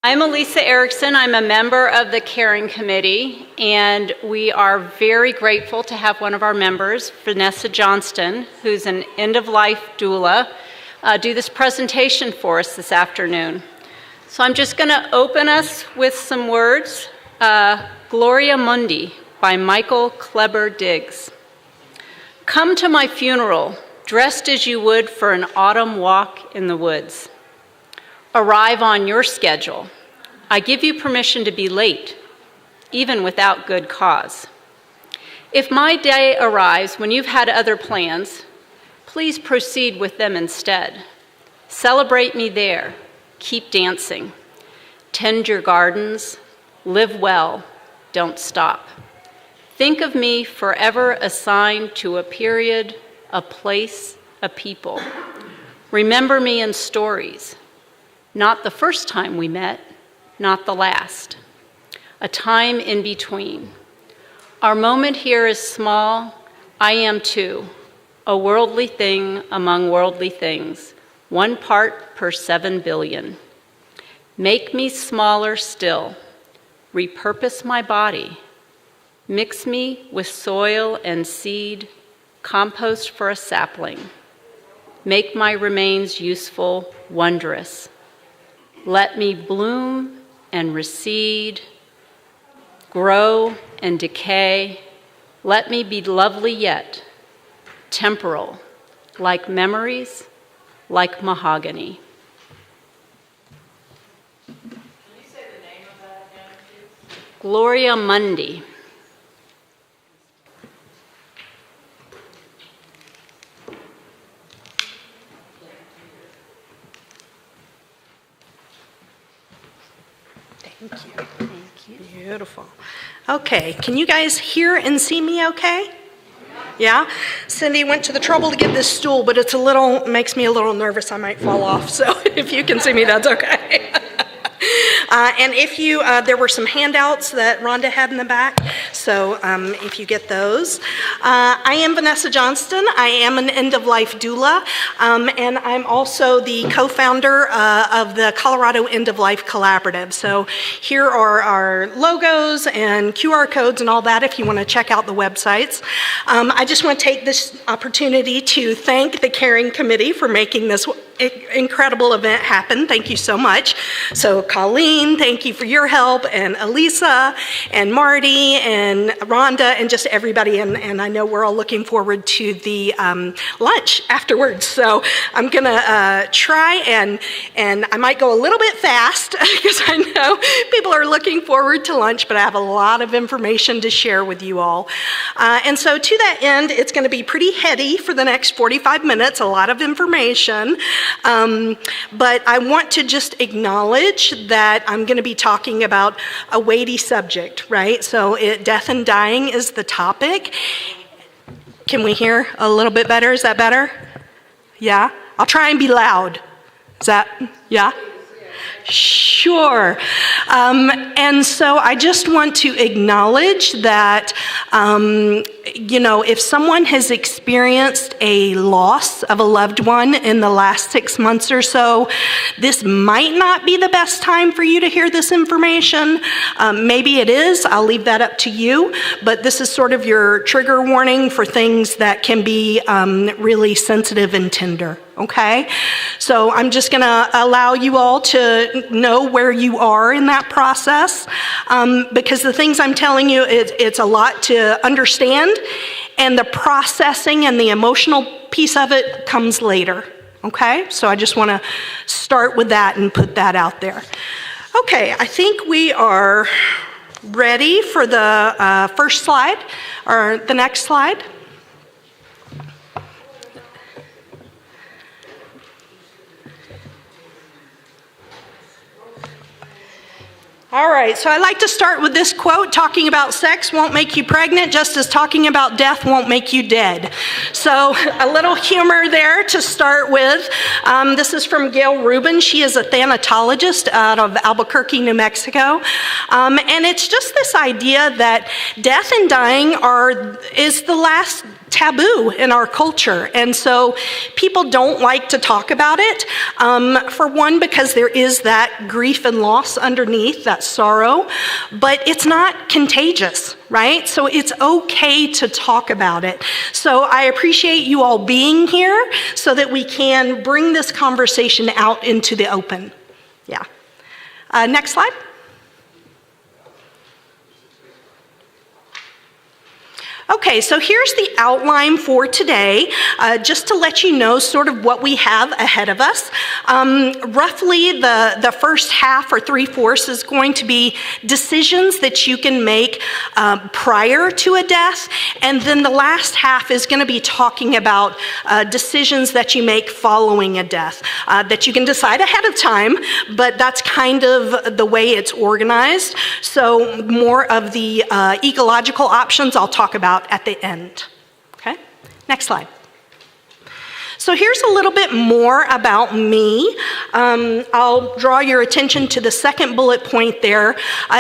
I'm Elisa Erickson. I'm a member of the Caring Committee, and we are very grateful to have one of our members, Vanessa Johnston, who's an end-of-life doula, do this presentation for us this afternoon. So I'm just going to open us with some words. Gloria Mundi by Michael Kleber Diggs. Come to my funeral, dressed as you would for an autumn walk in the woods. Arrive on your schedule. I give you permission to be late, even without good cause. If my day arrives when you've had other plans, please proceed with them instead. Celebrate me there. Keep dancing. Tend your gardens. Live well. Don't stop. Think of me forever assigned to a period, a place, a people. Remember me in stories. Not the first time we met, not the last. A time in between. Our moment here is small. I am too. A worldly thing among worldly things. 1 part per 7 billion. Make me smaller still. Repurpose my body. Mix me with soil and seed. Compost for a sapling. Make my remains useful, wondrous. Let me bloom and recede, grow and decay. Let me be lovely yet, temporal, like memories, like mahogany. Can you say the name of that again, please? Gloria Mundi. Thank you. Thank you. Beautiful. Okay, can you guys hear and see me okay? Yeah? Cindy went to the trouble to get this stool, but makes me a little nervous. I might fall off, so if you can see me, that's okay. And if you, there were some handouts that Rhonda had in the back, so if you get those. I am Vanessa Johnston. I am an end-of-life doula, and I'm also the co-founder of the Colorado End-of-Life Collaborative. So here are our logos and QR codes and all that if you want to check out the websites. I just want to take this opportunity to thank the Caring Committee for making this incredible event happen. Thank you so much. So Colleen, thank you for your help, and Elisa, and Marty, and Rhonda, and just everybody. And I know we're all looking forward to the lunch afterwards. So I'm gonna try and I might go a little bit fast because I know people are looking forward to lunch, but I have a lot of information to share with you all. And so to that end, it's gonna be pretty heady for the next 45 minutes, a lot of information. But I want to just acknowledge that I'm going to be talking about a weighty subject, right? So death and dying is the topic. Can we hear a little bit better? Is that better? Yeah? I'll try and be loud. Is that, yeah? Sure. And so I just want to acknowledge that, if someone has experienced a loss of a loved one in the last 6 months or so, this might not be the best time for you to hear this information. Maybe it is. I'll leave that up to you. But this is sort of your trigger warning for things that can be really sensitive and tender. Okay? So I'm just going to allow you all to know where you are in that process, because the things I'm telling you, it's a lot to understand, and the processing and the emotional piece of it comes later. Okay? So I just want to start with that and put that out there. Okay, I think we are ready for the first slide, or the next slide. All right, so I like to start with this quote: talking about sex won't make you pregnant, just as talking about death won't make you dead. So a little humor there to start with. This is from Gail Rubin. She is a thanatologist out of Albuquerque, New Mexico. And it's just this idea that death and dying is the last taboo in our culture. And so people don't like to talk about it. For one, because there is that grief and loss underneath, that sorrow, but it's not contagious, right? So it's okay to talk about it. So I appreciate you all being here so that we can bring this conversation out into the open. Yeah. Next slide. Okay, so here's the outline for today, just to let you know sort of what we have ahead of us. Roughly the first half or 3/4 is going to be decisions that you can make prior to a death, and then the last half is going to be talking about decisions that you make following a death, that you can decide ahead of time, but that's kind of the way it's organized. So more of the ecological options I'll talk about at the end. Okay, next slide. So here's a little bit more about me. I'll draw your attention to the second bullet point there.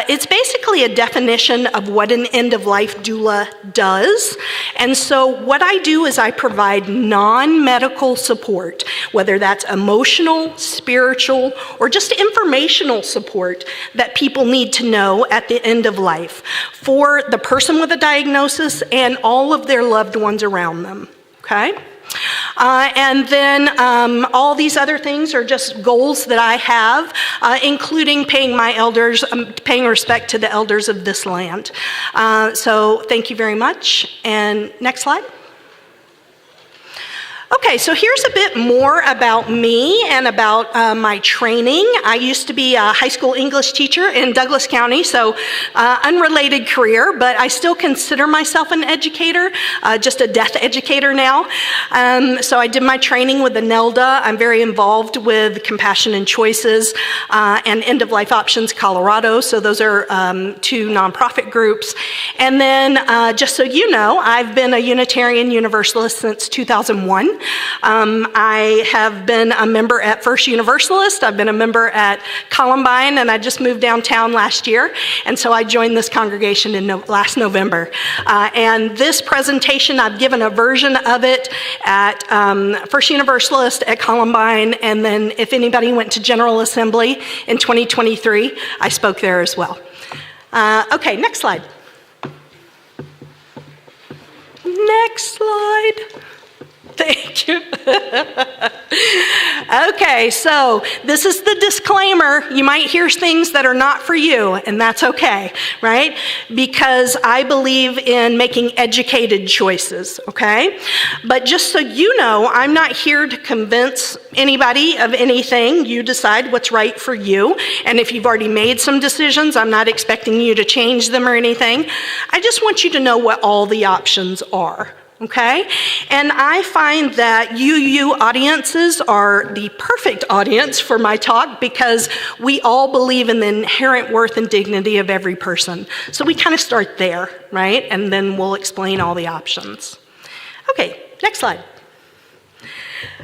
It's basically a definition of what an end-of-life doula does. And so what I do is I provide non-medical support, whether that's emotional, spiritual, or just informational support that people need to know at the end of life for the person with a diagnosis and all of their loved ones around them, okay? And then all these other things are just goals that I have, including paying my elders, paying respect to the elders of this land. So thank you very much. And next slide. Okay, so here's a bit more about me and about my training. I used to be a high school English teacher in Douglas County, so unrelated career, but I still consider myself an educator, just a death educator now. So I did my training with the NELDA. I'm very involved with Compassion and Choices and End of Life Options Colorado, so those are two nonprofit groups. And then just so you know, I've been a Unitarian Universalist since 2001. I have been a member at First Universalist. I've been a member at Columbine, and I just moved downtown last year, and so I joined this congregation in last November. And this presentation, I've given a version of it at First Universalist, at Columbine, and then if anybody went to General Assembly in 2023, I spoke there as well. Okay, next slide. Next slide. Thank you. Okay, so this is the disclaimer. You might hear things that are not for you, and that's okay, right? Because I believe in making educated choices, okay? But just so you know, I'm not here to convince anybody of anything. You decide what's right for you. And if you've already made some decisions, I'm not expecting you to change them or anything. I just want you to know what all the options are. Okay? And I find that you audiences are the perfect audience for my talk because we all believe in the inherent worth and dignity of every person. So we kind of start there, right? And then we'll explain all the options. Okay, next slide.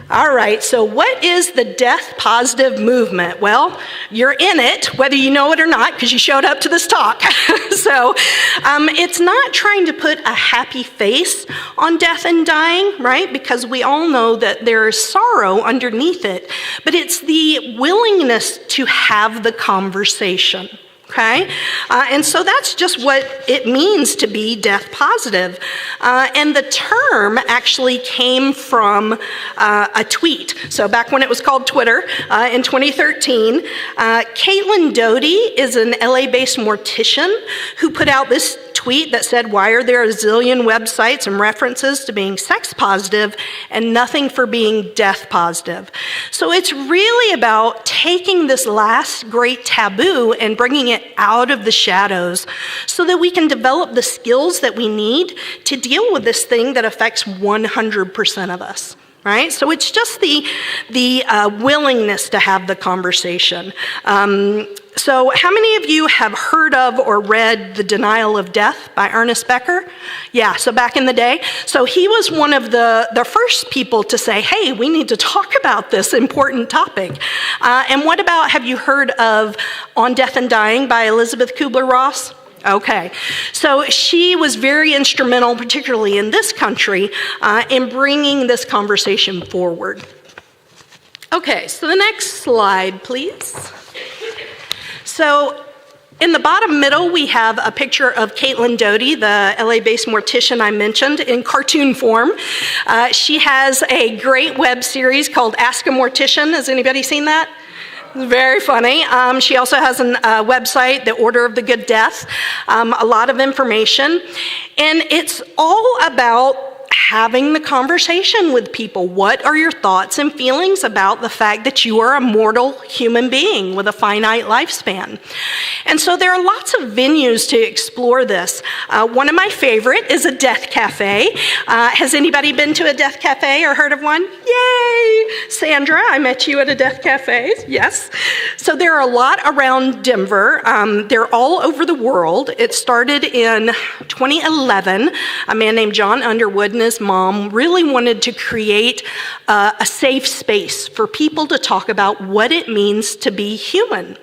All right, so what is the death positive movement? Well, you're in it, whether you know it or not, because you showed up to this talk. So it's not trying to put a happy face on death and dying, right? Because we all know that there is sorrow underneath it, but it's the willingness to have the conversation. Okay? And so that's just what it means to be death positive. And the term actually came from a tweet. So back when it was called Twitter in 2013, Caitlin Doty is an LA-based mortician who put out this tweet that said, why are there a zillion websites and references to being sex positive and nothing for being death positive? So it's really about taking this last great taboo and bringing it out of the shadows so that we can develop the skills that we need to deal with this thing that affects 100% of us. right? So it's just the willingness to have the conversation. So how many of you have heard of or read The Denial of Death by Ernest Becker? Yeah, so back in the day. So he was one of the first people to say, hey, we need to talk about this important topic. And what about, have you heard of On Death and Dying by Elizabeth Kubler-Ross? Okay, so she was very instrumental, particularly in this country, in bringing this conversation forward. Okay, so the next slide, please. So in the bottom middle, we have a picture of Caitlin Doty, the LA-based mortician I mentioned, in cartoon form. She has a great web series called Ask a Mortician. Has anybody seen that? Very funny. She also has a website, The Order of the Good Death, a lot of information. And it's all about having the conversation with people. What are your thoughts and feelings about the fact that you are a mortal human being with a finite lifespan? And so there are lots of venues to explore this. One of my favorite is a death cafe. Has anybody been to a death cafe or heard of one? Yay! Sandra, I met you at a death cafe. Yes. So there are a lot around Denver. They're all over the world. It started in 2011. A man named John Underwood and his mom really wanted to create a safe space for people to talk about what it means to be human.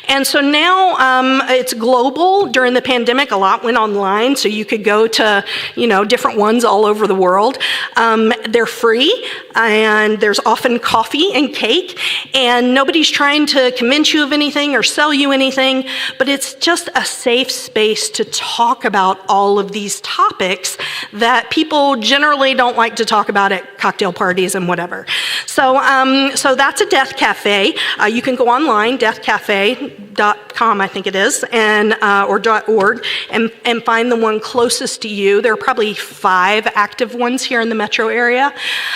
And so now it's global. During the pandemic, a lot went online, so you could go to, different ones all over the world. They're free, and there's often coffee and cake, and nobody's trying to convince you of anything or sell you anything, but it's just a safe space to talk about all of these topics that people generally don't like to talk about at cocktail parties and whatever. So that's a death cafe. You can go online, deathcafe.com, I think it is, and or .org, and find the one closest to you. There are probably 5 active ones here in the metro area.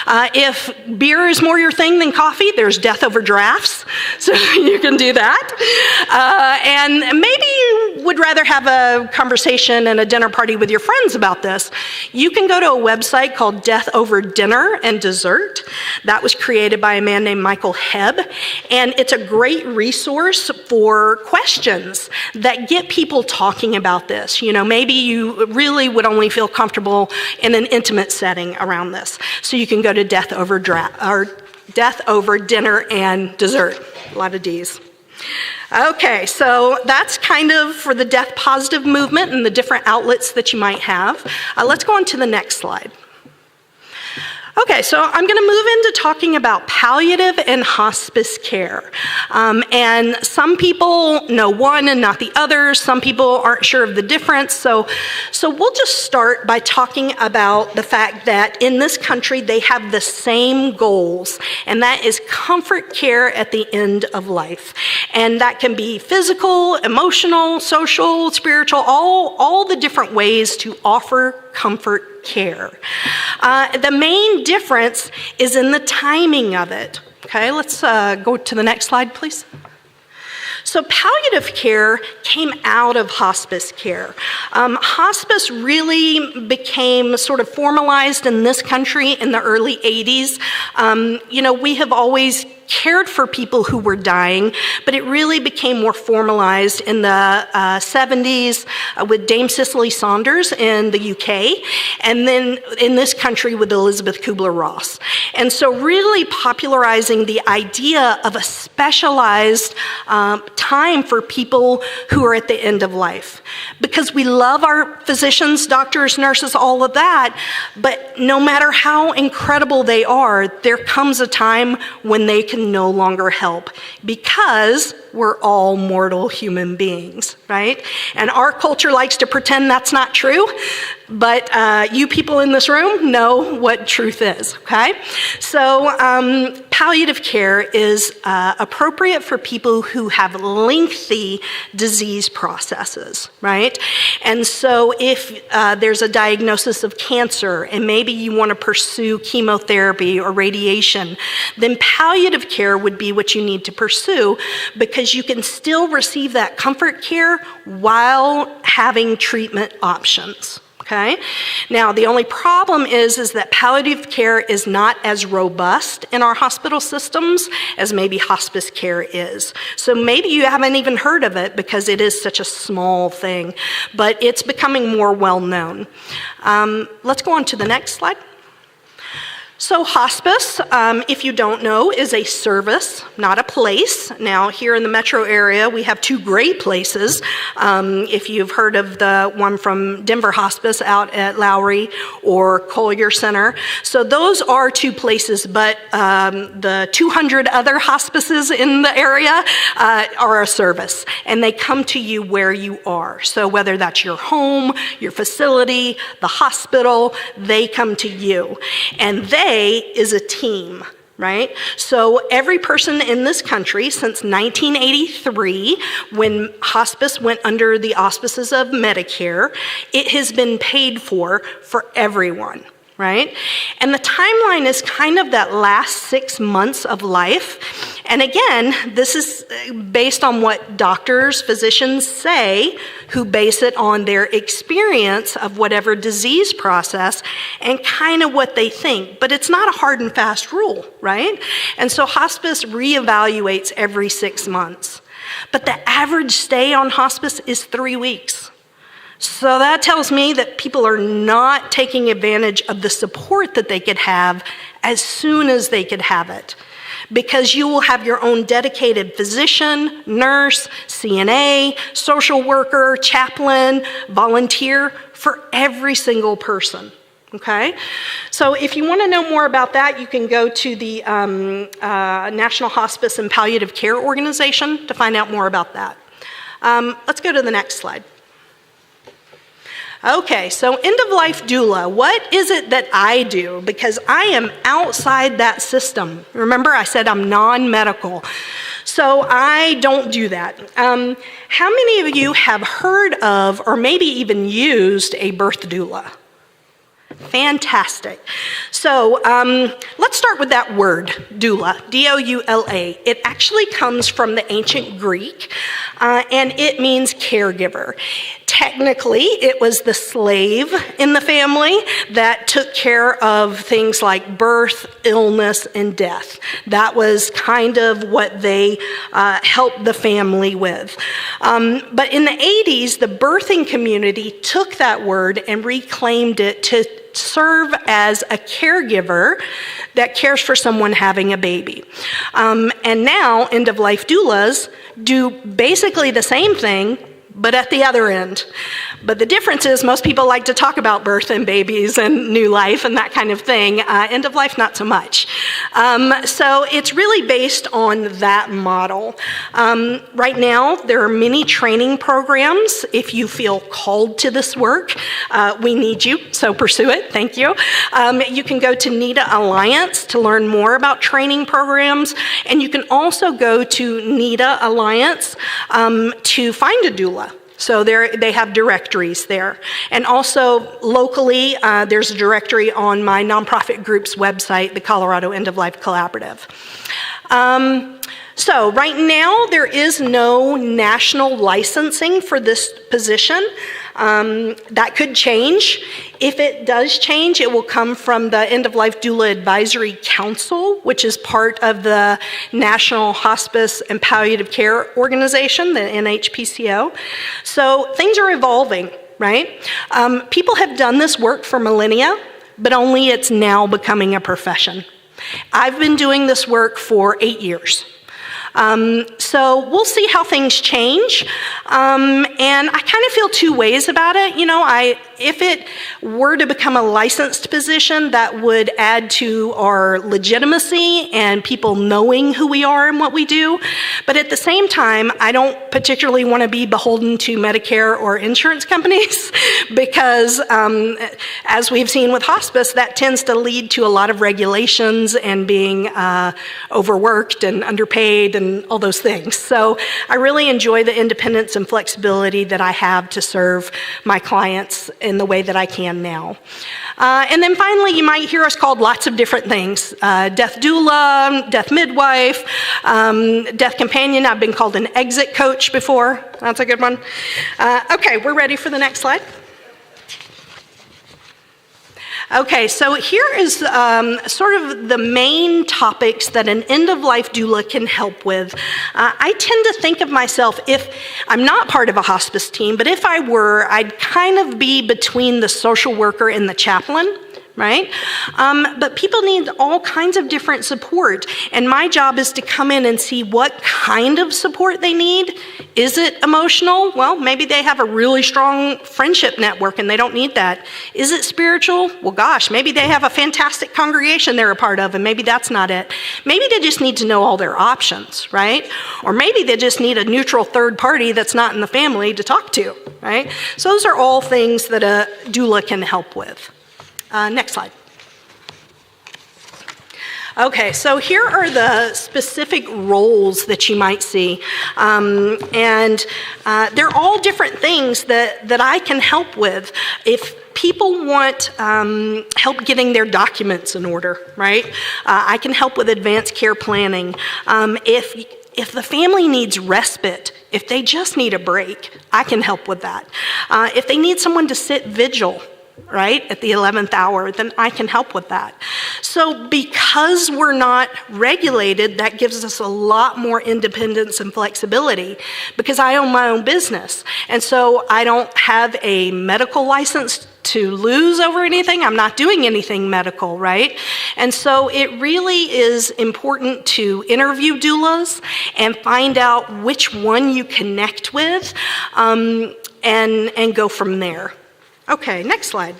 If beer is more your thing than coffee, there's Death Over Drafts, so you can do that. And maybe you would rather have a conversation and a dinner party with your friends about this. You can go to a website called Death Over Dinner and Dessert. That was created by a man named Michael Hebb, and it's a great resource for questions that get people talking about this. Maybe you really would only feel comfortable in an intimate setting around this. So you can go to Death Over Dinner and Dessert. A lot of D's. Okay, so that's kind of for the death positive movement and the different outlets that you might have. Let's go on to the next slide. Okay, so I'm going to move into talking about palliative and hospice care. And some people know one and not the other. Some people aren't sure of the difference. So we'll just start by talking about the fact that in this country, they have the same goals, and that is comfort care at the end of life. And that can be physical, emotional, social, spiritual, all the different ways to offer comfort care. The main difference is in the timing of it. Okay, let's go to the next slide, please. So palliative care came out of hospice care. Hospice really became sort of formalized in this country in the early 80s. We have always cared for people who were dying, but it really became more formalized in the 70s with Dame Cicely Saunders in the UK, and then in this country with Elizabeth Kubler-Ross. And so really popularizing the idea of a specialized time for people who are at the end of life. Because we love our physicians, doctors, nurses, all of that, but no matter how incredible they are, there comes a time when they can no longer help, because we're all mortal human beings, right? And our culture likes to pretend that's not true, but you people in this room know what truth is, okay? So palliative care is appropriate for people who have lengthy disease processes, right? And so if there's a diagnosis of cancer and maybe you want to pursue chemotherapy or radiation, then palliative care would be what you need to pursue, because you can still receive that comfort care while having treatment options. Okay? Now, the only problem is that palliative care is not as robust in our hospital systems as maybe hospice care is. So maybe you haven't even heard of it because it is such a small thing, but it's becoming more well known. Let's go on to the next slide. So hospice, if you don't know, is a service, not a place. Now, here in the metro area, we have two great places. If you've heard of the one from Denver Hospice out at Lowry or Collier Center. So those are two places, but the 200 other hospices in the area are a service, and they come to you where you are. So whether that's your home, your facility, the hospital, they come to you. And they is a team, right? So every person in this country since 1983, when hospice went under the auspices of Medicare, it has been paid for everyone, right? And the timeline is kind of that last 6 months of life. And again, this is based on what doctors, physicians say, who base it on their experience of whatever disease process and kind of what they think. But it's not a hard and fast rule, right? And so hospice reevaluates every 6 months. But the average stay on hospice is 3 weeks. So that tells me that people are not taking advantage of the support that they could have as soon as they could have it. Because you will have your own dedicated physician, nurse, CNA, social worker, chaplain, volunteer for every single person. Okay? So if you want to know more about that, you can go to the National Hospice and Palliative Care Organization to find out more about that. Let's go to the next slide. Okay, so end-of-life doula, what is it that I do? Because I am outside that system. Remember, I said I'm non-medical. So I don't do that. How many of you have heard of or maybe even used a birth doula? Fantastic. So let's start with that word, doula, D-O-U-L-A. It actually comes from the ancient Greek, and it means caregiver. Technically, it was the slave in the family that took care of things like birth, illness, and death. That was kind of what they helped the family with. But in the 80s, the birthing community took that word and reclaimed it to serve as a caregiver that cares for someone having a baby. And now, end-of-life doulas do basically the same thing, but at the other end. But the difference is most people like to talk about birth and babies and new life and that kind of thing. End of life, not so much. So it's really based on that model. Right now, there are many training programs. If you feel called to this work, we need you, so pursue it. Thank you. You can go to NEDA Alliance to learn more about training programs, and you can also go to NEDA Alliance to find a doula. So they have directories there. And also locally, there's a directory on my nonprofit group's website, the Colorado End of Life Collaborative. So right now, there is no national licensing for this position. That could change. If it does change, it will come from the End of Life Doula Advisory Council, which is part of the National Hospice and Palliative Care Organization, the NHPCO. So things are evolving, right? People have done this work for millennia, but only it's now becoming a profession. I've been doing this work for 8 years. So we'll see how things change. And I kind of feel two ways about it. You know, if it were to become a licensed position, that would add to our legitimacy and people knowing who we are and what we do. But at the same time, I don't particularly want to be beholden to Medicare or insurance companies because, as we've seen with hospice, that tends to lead to a lot of regulations and being overworked and underpaid and all those things. So I really enjoy the independence and flexibility that I have to serve my clients in the way that I can now. And then finally, you might hear us called lots of different things. Death doula, death midwife, death companion. I've been called an exit coach before. That's a good one. Okay, we're ready for the next slide. Okay, so here is sort of the main topics that an end-of-life doula can help with. I tend to think of myself, if I'm not part of a hospice team, but if I were, I'd kind of be between the social worker and the chaplain. Right? But people need all kinds of different support, and my job is to come in and see what kind of support they need. Is it emotional? Well, maybe they have a really strong friendship network and they don't need that. Is it spiritual? Well, gosh, maybe they have a fantastic congregation they're a part of and maybe that's not it. Maybe they just need to know all their options, right? Or maybe they just need a neutral third party that's not in the family to talk to, right? So those are all things that a doula can help with. Next slide. Okay, so here are the specific roles that you might see. And they're all different things that I can help with. If people want help getting their documents in order, right? I can help with advanced care planning. If the family needs respite, if they just need a break, I can help with that. If they need someone to sit vigil, right, at the 11th hour, then I can help with that. So because we're not regulated, that gives us a lot more independence and flexibility because I own my own business. And so I don't have a medical license to lose over anything. I'm not doing anything medical, right? And so it really is important to interview doulas and find out which one you connect with and go from there. Okay, next slide.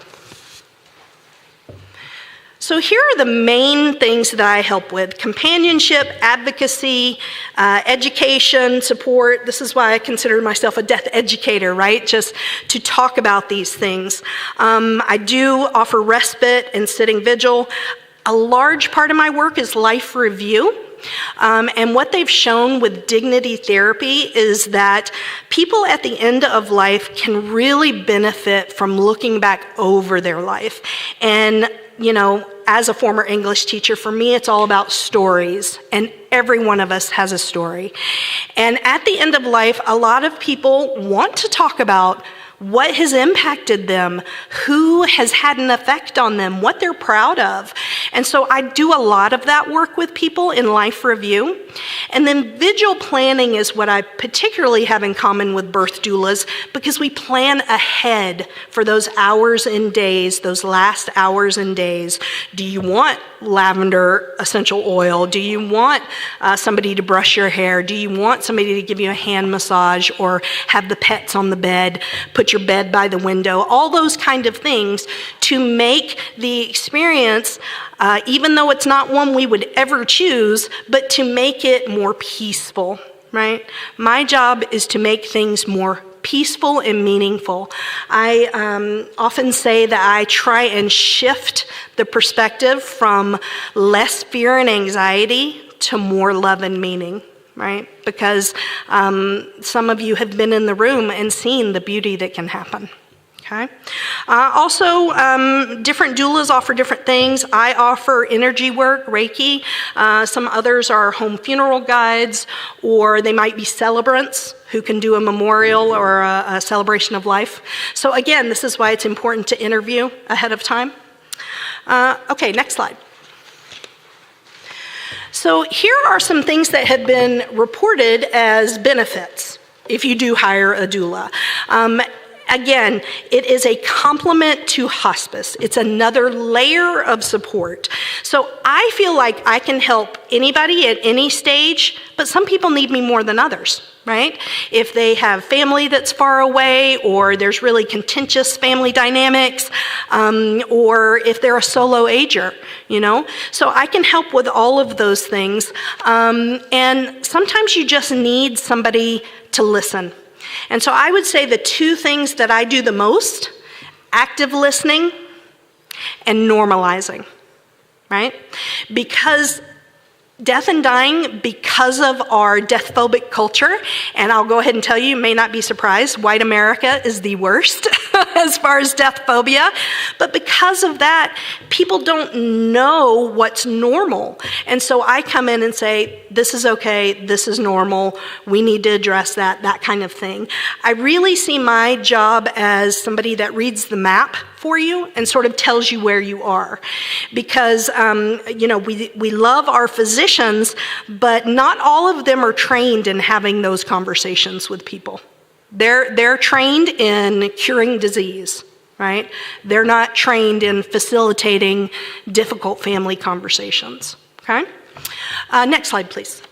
So here are the main things that I help with: companionship, advocacy, education, support. This is why I consider myself a death educator, right? Just to talk about these things. I do offer respite and sitting vigil. A large part of my work is life review. And what they've shown with dignity therapy is that people at the end of life can really benefit from looking back over their life. And, you know, as a former English teacher, for me, it's all about stories. And every one of us has a story. And at the end of life, a lot of people want to talk about what has impacted them, who has had an effect on them, what they're proud of. And so I do a lot of that work with people in life review. And then vigil planning is what I particularly have in common with birth doulas, because we plan ahead for those hours and days, those last hours and days. Do you want lavender essential oil? Do you want somebody to brush your hair? Do you want somebody to give you a hand massage or have the pets on the bed, put your bed by the window? All those kind of things to make the experience, even though it's not one we would ever choose, but to make it more peaceful, right? My job is to make things more peaceful and meaningful. I often say that I try and shift the perspective from less fear and anxiety to more love and meaning, right? Because some of you have been in the room and seen the beauty that can happen. Okay. Also, different doulas offer different things. I offer energy work, Reiki. Some others are home funeral guides, or they might be celebrants who can do a memorial or a celebration of life. So again, this is why it's important to interview ahead of time. Okay, next slide. So here are some things that have been reported as benefits if you do hire a doula. Again, it is a complement to hospice. It's another layer of support. So I feel like I can help anybody at any stage, but some people need me more than others, right? If they have family that's far away, or there's really contentious family dynamics, or if they're a solo ager, you know? So I can help with all of those things. And sometimes you just need somebody to listen. And so I would say the two things that I do the most: active listening and normalizing, right? Because death and dying, because of our death-phobic culture, and I'll go ahead and tell you, you may not be surprised, white America is the worst as far as death phobia, but because of that, people don't know what's normal. And so I come in and say, this is okay, this is normal, we need to address that kind of thing. I really see my job as somebody that reads the map for you and sort of tells you where you are. Because, we love our physicians, but not all of them are trained in having those conversations with people. They're trained in curing disease, right? They're not trained in facilitating difficult family conversations, okay? Next slide, please.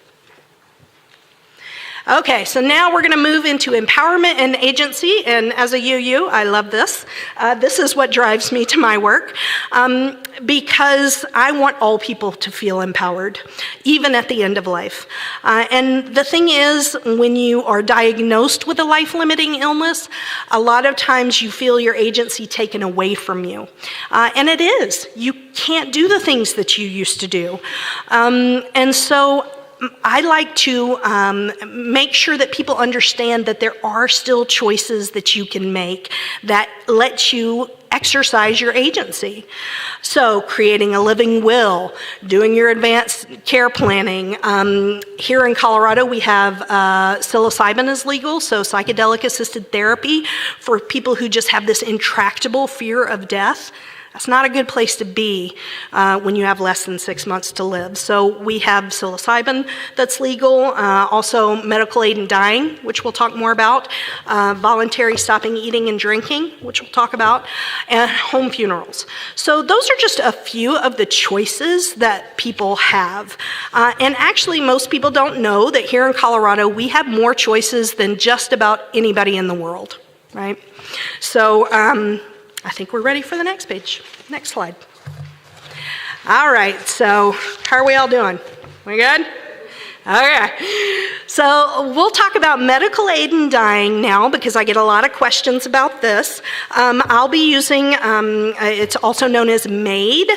Okay, so now we're going to move into empowerment and agency, and as a UU, I love this. This is what drives me to my work, because I want all people to feel empowered, even at the end of life. And the thing is, when you are diagnosed with a life-limiting illness, a lot of times you feel your agency taken away from you. And it is. You can't do the things that you used to do. And so I like to make sure that people understand that there are still choices that you can make that let you exercise your agency. So creating a living will, doing your advanced care planning. Here in Colorado, we have psilocybin is legal, so psychedelic-assisted therapy for people who just have this intractable fear of death. That's not a good place to be when you have less than 6 months to live. So we have psilocybin that's legal, also medical aid in dying, which we'll talk more about, voluntary stopping eating and drinking, which we'll talk about, and home funerals. So those are just a few of the choices that people have. And actually, most people don't know that here in Colorado, we have more choices than just about anybody in the world, right? So, I think we're ready for the next page. Next slide. All right, so how are we all doing? We good? Okay. So we'll talk about medical aid in dying now because I get a lot of questions about this. I'll be using, it's also known as MAID,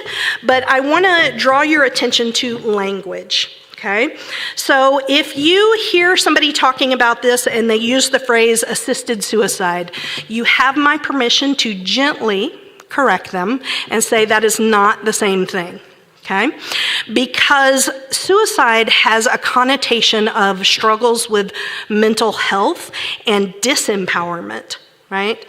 but I want to draw your attention to language. Okay, so if you hear somebody talking about this and they use the phrase assisted suicide, you have my permission to gently correct them and say that is not the same thing. Okay, because suicide has a connotation of struggles with mental health and disempowerment. Right?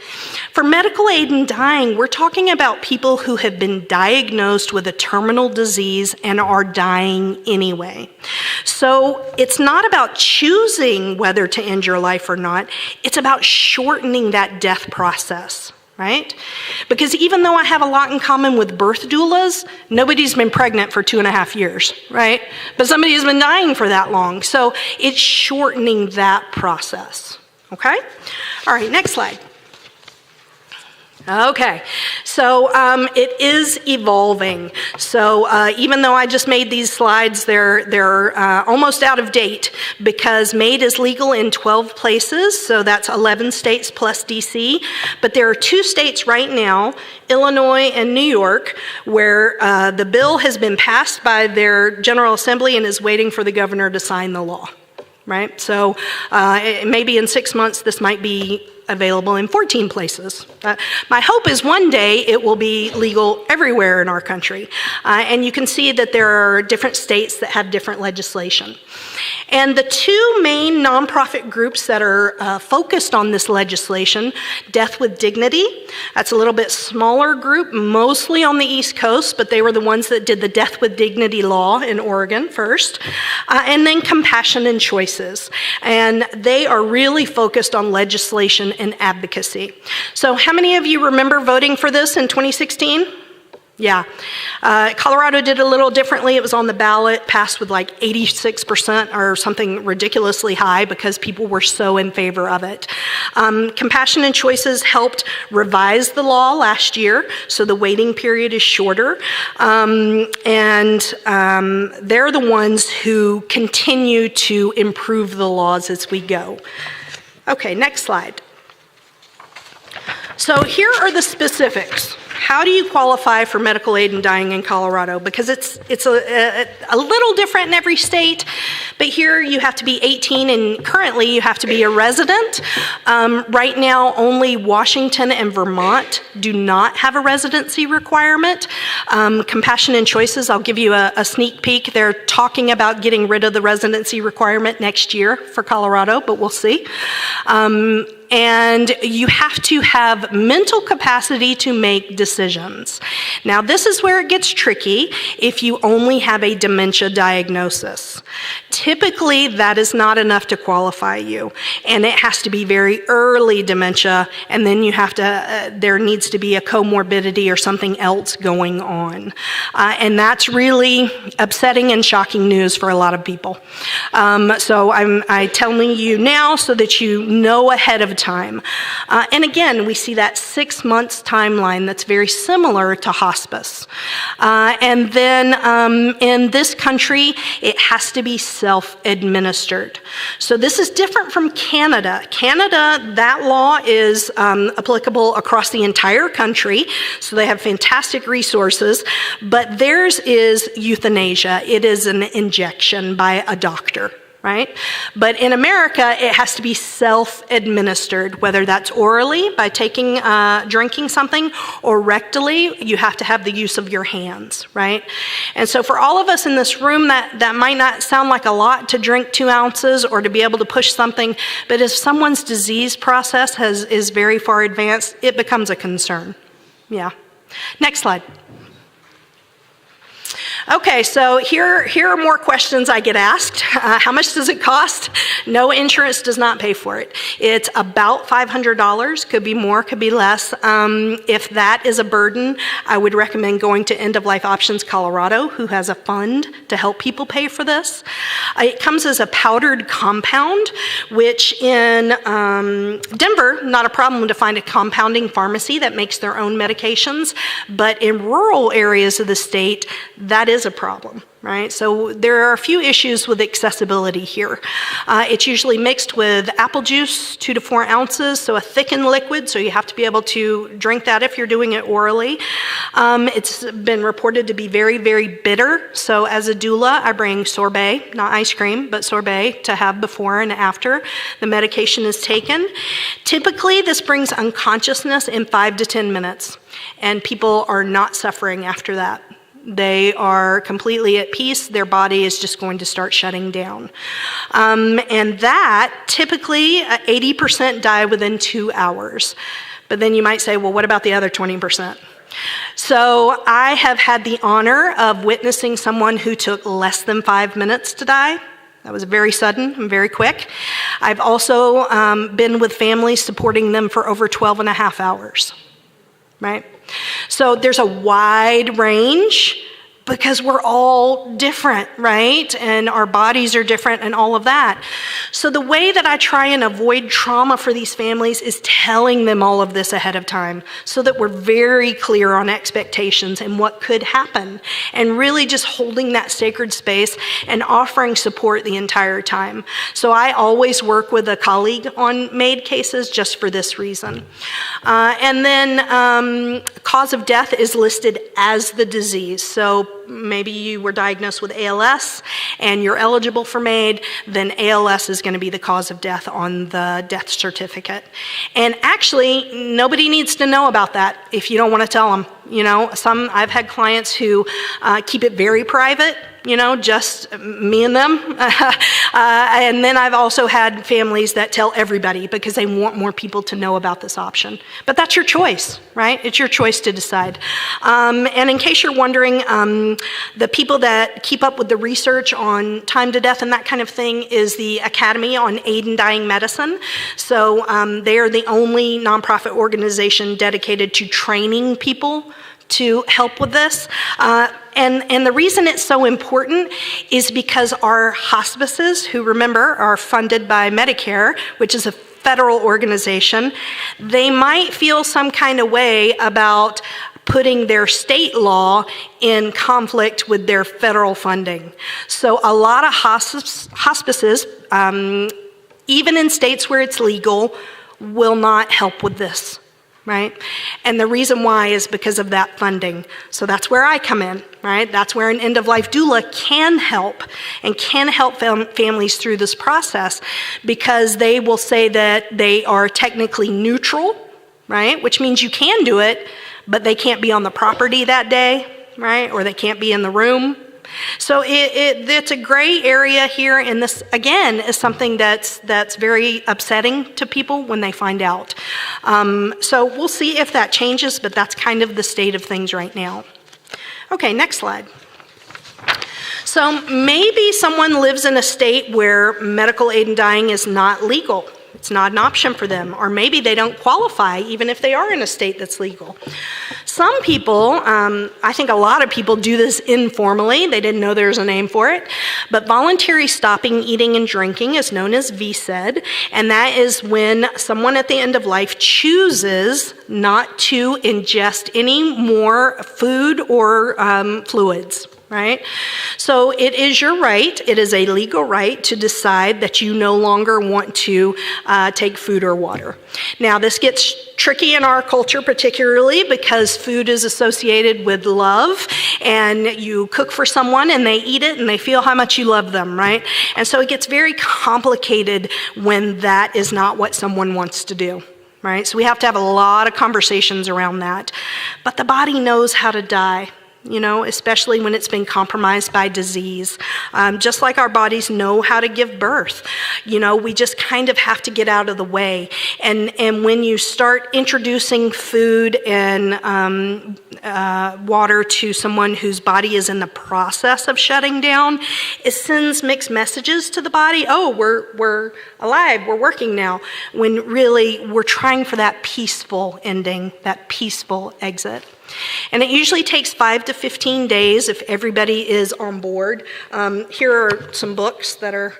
For medical aid in dying, we're talking about people who have been diagnosed with a terminal disease and are dying anyway. So it's not about choosing whether to end your life or not, it's about shortening that death process, right? Because even though I have a lot in common with birth doulas, nobody's been pregnant for 2.5 years, right? But somebody has been dying for that long. So it's shortening that process, okay? All right, next slide. Okay, so it is evolving. So even though I just made these slides, they're almost out of date because MAID is legal in 12 places, so that's 11 states plus DC. But there are 2 states right now, Illinois and New York, where the bill has been passed by their General Assembly and is waiting for the governor to sign the law. Right? So maybe in 6 months this might be available in 14 places. My hope is one day it will be legal everywhere in our country. And you can see that there are different states that have different legislation. And the 2 main nonprofit groups that are focused on this legislation, Death with Dignity, that's a little bit smaller group, mostly on the East Coast, but they were the ones that did the Death with Dignity law in Oregon first, and then Compassion and Choices. And they are really focused on legislation and advocacy. So how many of you remember voting for this in 2016? Yeah. Colorado did a little differently. It was on the ballot, passed with like 86% or something ridiculously high because people were so in favor of it. Compassion and Choices helped revise the law last year, so the waiting period is shorter. And they're the ones who continue to improve the laws as we go. Okay, next slide. So here are the specifics. How do you qualify for medical aid in dying in Colorado? Because it's a little different in every state, but here you have to be 18 and currently you have to be a resident. Right now, only Washington and Vermont do not have a residency requirement. Compassion and Choices, I'll give you a sneak peek. They're talking about getting rid of the residency requirement next year for Colorado, but we'll see. and you have to have mental capacity to make decisions. Now, this is where it gets tricky if you only have a dementia diagnosis. Typically, that is not enough to qualify you, and it has to be very early dementia, and then you have to, there needs to be a comorbidity or something else going on. And that's really upsetting and shocking news for a lot of people. So I'm telling you now so that you know ahead of time. And again, we see that 6 months timeline that's very similar to hospice. And then in this country, it has to be self-administered. So this is different from Canada. Canada, that law is applicable across the entire country, so they have fantastic resources, but theirs is euthanasia. It is an injection by a doctor. Right? But in America, it has to be self-administered, whether that's orally by drinking something, or rectally, you have to have the use of your hands, right? And so for all of us in this room, that might not sound like a lot to drink 2 ounces or to be able to push something, but if someone's disease process is very far advanced, it becomes a concern. Yeah. Next slide. Okay, so here are more questions I get asked. How much does it cost? No, insurance does not pay for it. It's about $500, could be more, could be less. If that is a burden, I would recommend going to End of Life Options Colorado, who has a fund to help people pay for this. It comes as a powdered compound, which in Denver, not a problem to find a compounding pharmacy that makes their own medications, but in rural areas of the state, that is a problem, right? So there are a few issues with accessibility here. It's usually mixed with apple juice, 2 to 4 ounces, so a thickened liquid, so you have to be able to drink that if you're doing it orally. It's been reported to be very, very bitter, so as a doula, I bring sorbet, not ice cream, but sorbet to have before and after the medication is taken. Typically, this brings unconsciousness in 5 to 10 minutes, and people are not suffering after that. They are completely at peace. Their body is just going to start shutting down. And that, typically, 80% die within 2 hours. But then you might say, well, what about the other 20%? So I have had the honor of witnessing someone who took less than 5 minutes to die. That was very sudden and very quick. I've also been with families supporting them for over 12 and a half hours. Right? So there's a wide range because we're all different, right? And our bodies are different and all of that. So the way that I try and avoid trauma for these families is telling them all of this ahead of time so that we're very clear on expectations and what could happen, and really just holding that sacred space and offering support the entire time. So I always work with a colleague on MAID cases just for this reason. And then cause of death is listed as the disease. So maybe you were diagnosed with ALS and you're eligible for MAID, then ALS is going to be the cause of death on the death certificate. And actually, nobody needs to know about that if you don't want to tell them. You know, I've had clients who keep it very private, you know, just me and them. And then I've also had families that tell everybody because they want more people to know about this option. But that's your choice, right? It's your choice to decide. And in case you're wondering, the people that keep up with the research on time to death and that kind of thing is the Academy on Aid in Dying Medicine. So they are the only nonprofit organization dedicated to training people to help with this. And the reason it's so important is because our hospices, who remember are funded by Medicare, which is a federal organization, they might feel some kind of way about putting their state law in conflict with their federal funding. So a lot of hospices, even in states where it's legal, will not help with this. Right? And the reason why is because of that funding. So that's where I come in, right? That's where an end-of-life doula can help and can help families through this process, because they will say that they are technically neutral, right? Which means you can do it, but they can't be on the property that day, right? Or they can't be in the room. So it's a gray area here, and this, again, is something that's very upsetting to people when they find out. So we'll see if that changes, but that's kind of the state of things right now. Okay, next slide. So maybe someone lives in a state where medical aid in dying is not legal. It's not an option for them, or maybe they don't qualify even if they are in a state that's legal. Some people, I think a lot of people do this informally. They didn't know there was a name for it. But voluntary stopping eating and drinking is known as VSED, and that is when someone at the end of life chooses not to ingest any more food or fluids. Right? So it is your right, it is a legal right to decide that you no longer want to take food or water. Now this gets tricky in our culture particularly because food is associated with love, and you cook for someone and they eat it and they feel how much you love them, right? And so it gets very complicated when that is not what someone wants to do. Right? So we have to have a lot of conversations around that. But the body knows how to die. Especially when it's been compromised by disease. Just like our bodies know how to give birth. We just kind of have to get out of the way. And when you start introducing food and water to someone whose body is in the process of shutting down, it sends mixed messages to the body. Oh, we're alive, we're working now. When really we're trying for that peaceful ending, that peaceful exit. And it usually takes 5 to 15 days if everybody is on board. Here are some books that are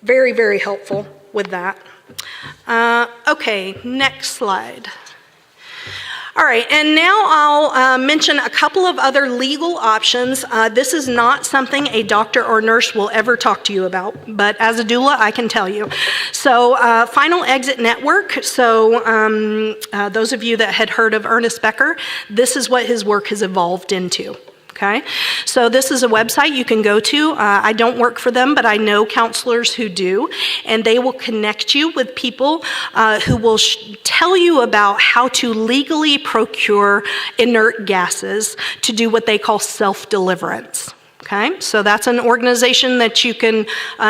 very, very helpful with that. Okay, next slide. All right, and now I'll mention a couple of other legal options. This is not something a doctor or nurse will ever talk to you about, but as a doula, I can tell you. So Final Exit Network, so those of you that had heard of Ernest Becker, this is what his work has evolved into. Okay, so this is a website you can go to. I don't work for them, but I know counselors who do, and they will connect you with people who will tell you about how to legally procure inert gases to do what they call self-deliverance. Okay, so that's an organization that you can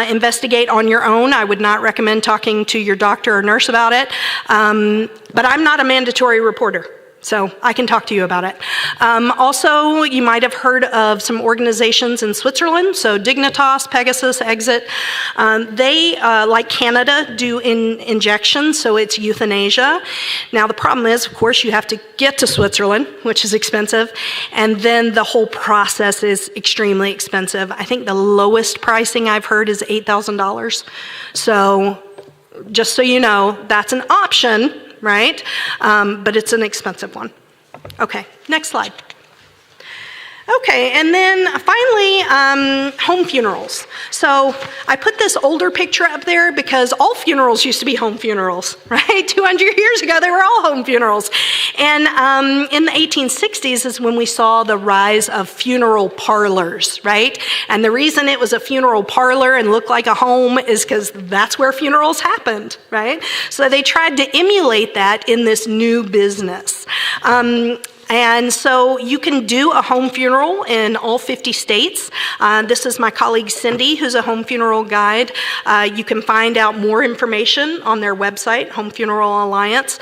investigate on your own. I would not recommend talking to your doctor or nurse about it, but I'm not a mandatory reporter. So I can talk to you about it. Also, you might have heard of some organizations in Switzerland, so Dignitas, Pegasus, Exit. They, like Canada, do injections, so it's euthanasia. Now the problem is, of course, you have to get to Switzerland, which is expensive, and then the whole process is extremely expensive. I think the lowest pricing I've heard is $8,000. So just so you know, that's an option, right? But it's an expensive one. Okay, next slide. Okay, and then finally, home funerals. So I put this older picture up there because all funerals used to be home funerals, right? 200 years ago, they were all home funerals. And in the 1860s is when we saw the rise of funeral parlors, right? And the reason it was a funeral parlor and looked like a home is because that's where funerals happened, right? So they tried to emulate that in this new business. And so you can do a home funeral in all 50 states. This is my colleague Cindy, who's a home funeral guide. You can find out more information on their website, Home Funeral Alliance.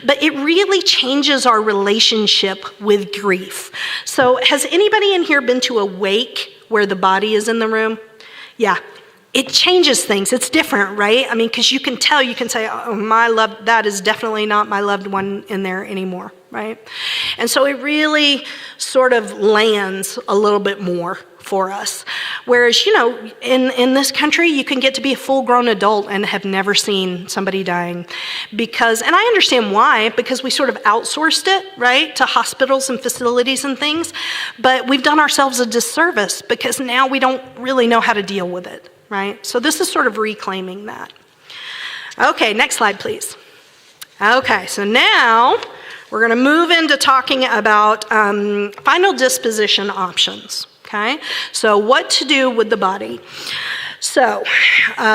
But it really changes our relationship with grief. So has anybody in here been to a wake where the body is in the room? Yeah. It changes things. It's different, right? I mean, because you can tell, you can say, oh, that is definitely not my loved one in there anymore, right? And so it really sort of lands a little bit more for us. Whereas, in this country, you can get to be a full-grown adult and have never seen somebody dying. And I understand why, because we sort of outsourced it, right, to hospitals and facilities and things. But we've done ourselves a disservice because now we don't really know how to deal with it. Right? So this is sort of reclaiming that. Okay, next slide, please. Okay, so now we're going to move into talking about final disposition options. Okay, so what to do with the body. So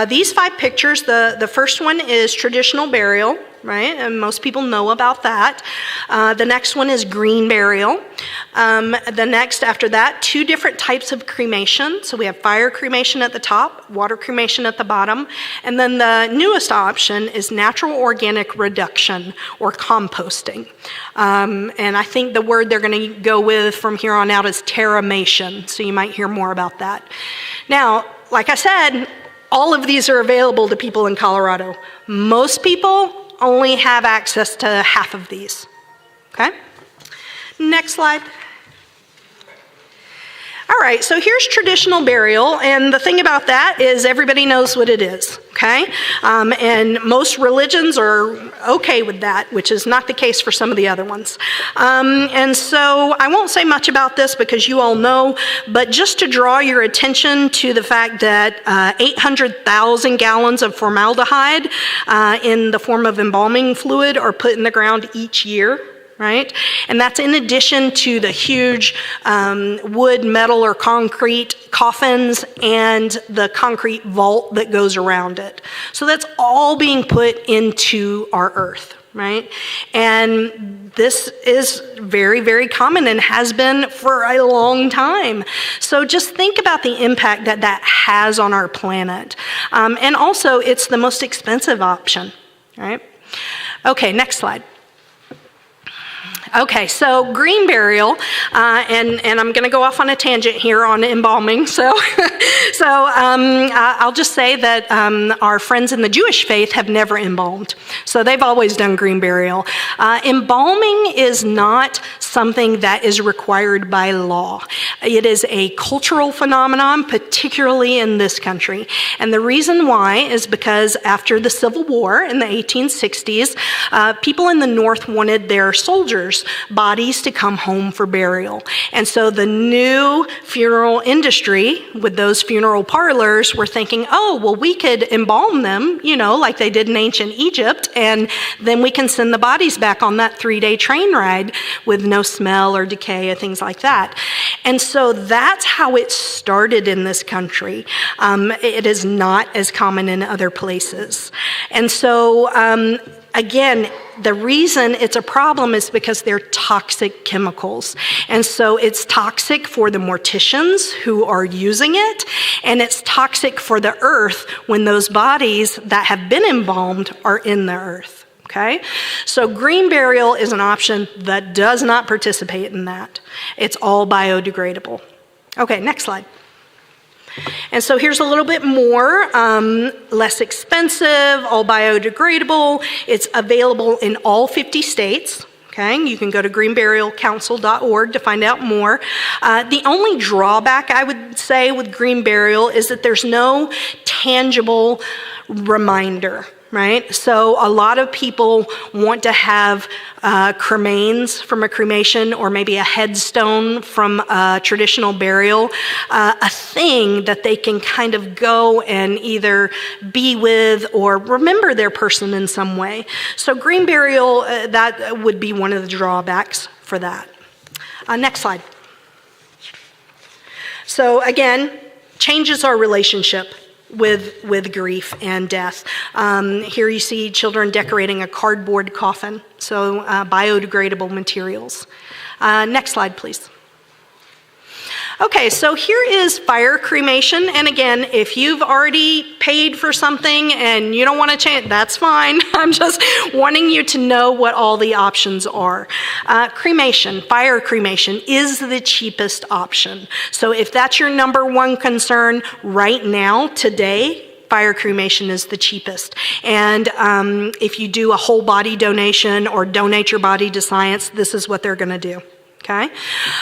these 5 pictures, the first one is traditional burial, right? And most people know about that. The next one is green burial. The next after that, 2 different types of cremation. So we have fire cremation at the top, water cremation at the bottom. And then the newest option is natural organic reduction or composting. And I think the word they're going to go with from here on out is terramation. So you might hear more about that. Now, like I said, all of these are available to people in Colorado. Most people only have access to half of these, okay? Next slide. All right, so here's traditional burial, and the thing about that is everybody knows what it is, okay? And most religions are okay with that, which is not the case for some of the other ones. And so I won't say much about this because you all know, but just to draw your attention to the fact that 800,000 gallons of formaldehyde in the form of embalming fluid are put in the ground each year. Right? And that's in addition to the huge wood, metal, or concrete coffins and the concrete vault that goes around it. So that's all being put into our earth, right? And this is very, very common and has been for a long time. So just think about the impact that that has on our planet. And also, it's the most expensive option, right? Okay, next slide. Okay, so green burial, and I'm going to go off on a tangent here on embalming. So I'll just say that our friends in the Jewish faith have never embalmed. So they've always done green burial. Embalming is not something that is required by law. It is a cultural phenomenon, particularly in this country. And the reason why is because after the Civil War in the 1860s, people in the North wanted their soldiers' bodies to come home for burial. And so the new funeral industry with those funeral parlors were thinking, oh, well, we could embalm them, you know, like they did in ancient Egypt, and then we can send the bodies back on that 3-day train ride with no smell or decay or things like that. And so that's how it started in this country. It is not as common in other places. And so, again, the reason it's a problem is because they're toxic chemicals. And so it's toxic for the morticians who are using it, and it's toxic for the earth when those bodies that have been embalmed are in the earth. Okay? So green burial is an option that does not participate in that. It's all biodegradable. Okay, next slide. And so here's a little bit more, less expensive, all biodegradable. It's available in all 50 states. Okay, you can go to greenburialcouncil.org to find out more. The only drawback I would say with green burial is that there's no tangible reminder. Right? So a lot of people want to have cremains from a cremation or maybe a headstone from a traditional burial, a thing that they can kind of go and either be with or remember their person in some way. So green burial, that would be one of the drawbacks for that. Next slide. So again, changes our relationship with grief and death. Here you see children decorating a cardboard coffin, so biodegradable materials. Next slide, please. Okay, so here is fire cremation, and again, if you've already paid for something and you don't want to change, that's fine. I'm just wanting you to know what all the options are. Cremation, fire cremation, is the cheapest option. So if that's your number one concern right now, today, fire cremation is the cheapest. And if you do a whole body donation or donate your body to science, this is what they're going to do. Okay,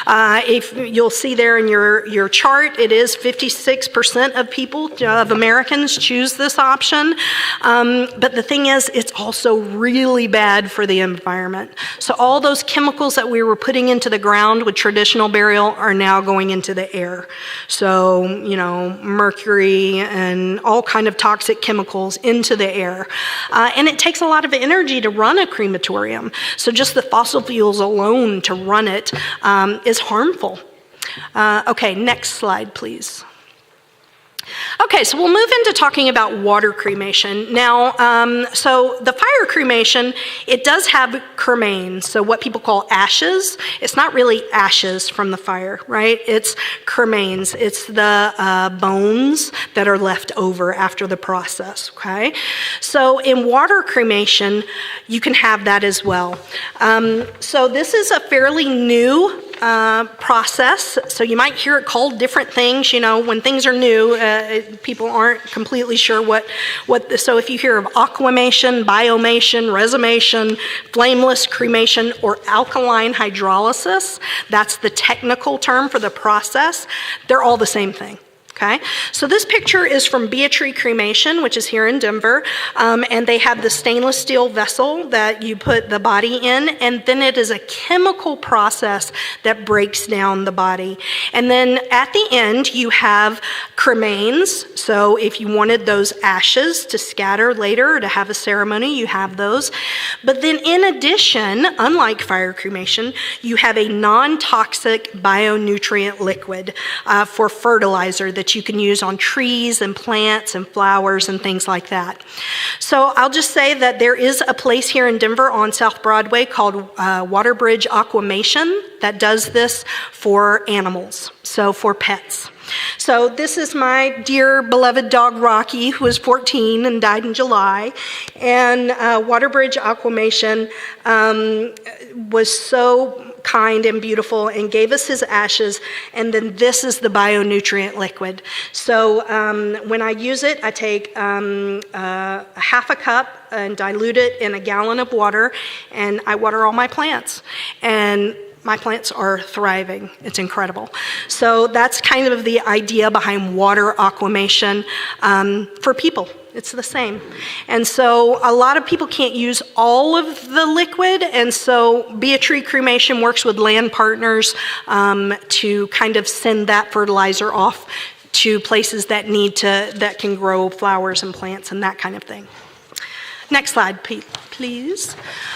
if you'll see there in your chart, it is 56% of people, of Americans, choose this option. But the thing is, it's also really bad for the environment. So all those chemicals that we were putting into the ground with traditional burial are now going into the air. So, you know, mercury and all kind of toxic chemicals into the air. And it takes a lot of energy to run a crematorium. So just the fossil fuels alone to run it is harmful. Okay, next slide, please. Okay, so we'll move into talking about water cremation. Now, so the fire cremation, it does have cremains, so what people call ashes. It's not really ashes from the fire, right? It's cremains. It's the bones that are left over after the process, okay? So in water cremation, you can have that as well. So this is a fairly new process, so you might hear it called different things. You know, when things are new, people aren't completely sure so if you hear of aquamation, biomation, resomation, flameless cremation, or alkaline hydrolysis, that's the technical term for the process. They're all the same thing. Okay, so this picture is from Beatrix Cremation, which is here in Denver, and they have the stainless steel vessel that you put the body in, and then it is a chemical process that breaks down the body. And then at the end, you have cremains, so if you wanted those ashes to scatter later or to have a ceremony, you have those. But then in addition, unlike fire cremation, you have a non-toxic bionutrient liquid for fertilizer that you can use on trees and plants and flowers and things like that. So I'll just say that there is a place here in Denver on South Broadway called Waterbridge Aquamation that does this for animals, so for pets. So this is my dear beloved dog Rocky, who was 14 and died in July. And Waterbridge Aquamation was so kind and beautiful and gave us his ashes, and then this is the bionutrient liquid. So when I use it, I take a half a cup and dilute it in a gallon of water, and I water all my plants. And my plants are thriving. It's incredible. So that's kind of the idea behind water aquamation for people. It's the same. And so a lot of people can't use all of the liquid, and so Beatrix Cremation works with land partners to kind of send that fertilizer off to places that can grow flowers and plants and that kind of thing. Next slide, please.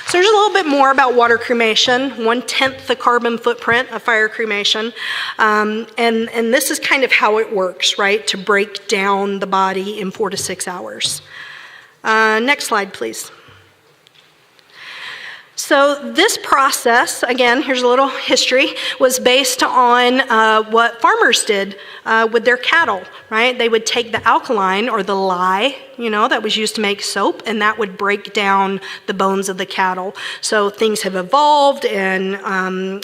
So there's a little bit more about water cremation, 1/10 the carbon footprint of fire cremation. And this is kind of how it works, right, to break down the body in 4 to 6 hours. Next slide, please. So this process, again, here's a little history, was based on what farmers did with their cattle, right? They would take the alkaline or the lye, that was used to make soap, and that would break down the bones of the cattle. So things have evolved and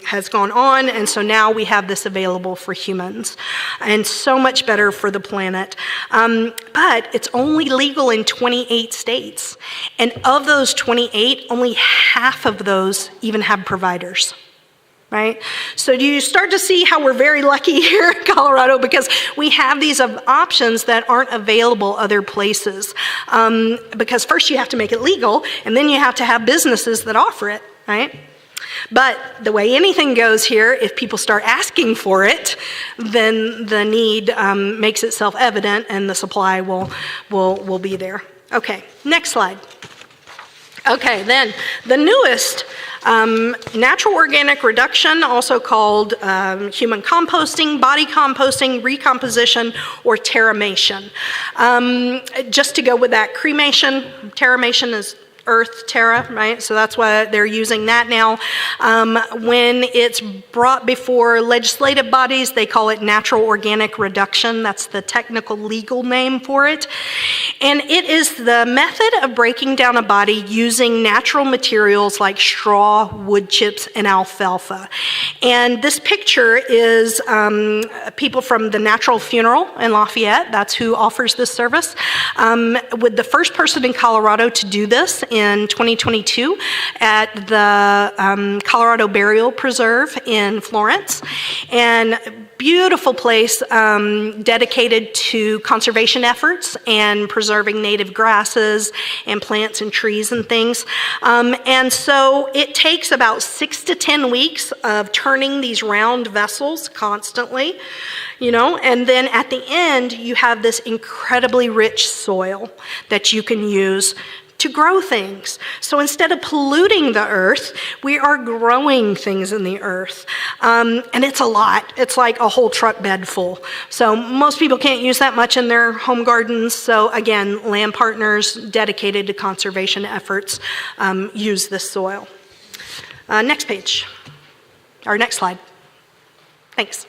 has gone on, and so now we have this available for humans, and so much better for the planet. But it's only legal in 28 states, and of those 28, only half of those even have providers. Right? So do you start to see how we're very lucky here in Colorado, because we have these options that aren't available other places. Because first you have to make it legal, and then you have to have businesses that offer it, right? But the way anything goes here, if people start asking for it, then the need makes itself evident, and the supply will be there. Okay, next slide. Okay, then the newest, natural organic reduction, also called human composting, body composting, recomposition, or terramation. Just to go with that, cremation, terramation is earth, terra, right? So that's why they're using that now. When it's brought before legislative bodies, they call it natural organic reduction. That's the technical legal name for it. And it is the method of breaking down a body using natural materials like straw, wood chips, and alfalfa. And this picture is people from the Natural Funeral in Lafayette. That's who offers this service. With the first person in Colorado to do this in 2022 at the Colorado Burial Preserve in Florence. And beautiful place dedicated to conservation efforts and preserving native grasses and plants and trees and things. And so it takes about 6 to 10 weeks of turning these round vessels constantly, and then at the end you have this incredibly rich soil that you can use to grow things. So instead of polluting the earth, we are growing things in the earth. And it's a lot. It's like a whole truck bed full. So most people can't use that much in their home gardens. So again, land partners dedicated to conservation efforts use this soil. Next page, or next slide. Thanks.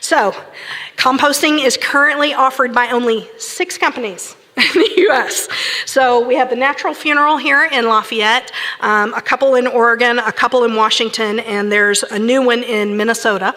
So, composting is currently offered by only 6 companies in the U.S. So we have the Natural Funeral here in Lafayette, a couple in Oregon, a couple in Washington, and there's a new one in Minnesota.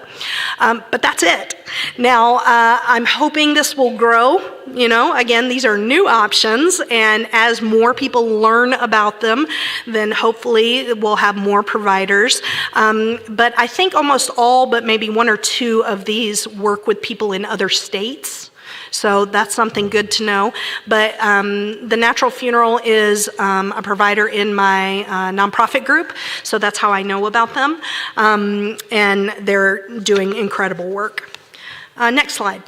But that's it. Now, I'm hoping this will grow. You know, again, these are new options, and as more people learn about them, then hopefully we'll have more providers. But I think almost all, but maybe 1 or 2 of these work with people in other states. So that's something good to know. But the Natural Funeral is a provider in my nonprofit group, so that's how I know about them. And they're doing incredible work. Next slide.